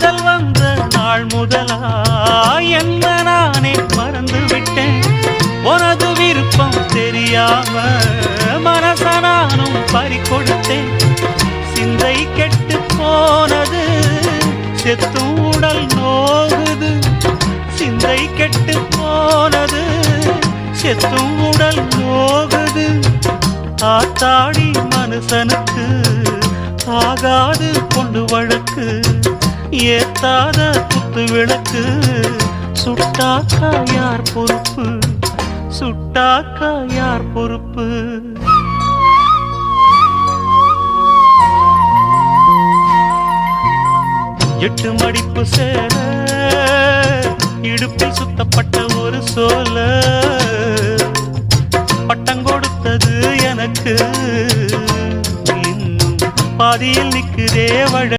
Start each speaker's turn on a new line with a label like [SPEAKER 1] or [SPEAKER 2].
[SPEAKER 1] காதல் வந்த நாள் முதலா என்ன நானே மறந்து விட்டேன். உனது விருப்பம் தெரியாம மனச நானும் பறிகொடுத்தேன். சிந்தை கெட்டு போனது செத்தும் உடல் நோகுது. சிந்தை கெட்டு போனது செத்தும் உடல் நோகுது. ஆத்தாடி மனுஷனுக்கு ஆகாது கொண்டு வழக்கு. ஏத்தாத குத்து விளக்கு சுட்டாக்கா யார் பொறுப்பு? சுட்டாக்கா யார் பொறுப்பு? எட்டு மடிப்பு சேர இடுப்பில் சுத்தப்பட்ட ஒரு சோல பட்டம் கொடுத்தது எனக்கு. இன்னும் பாதியில் நிற்குதே வழ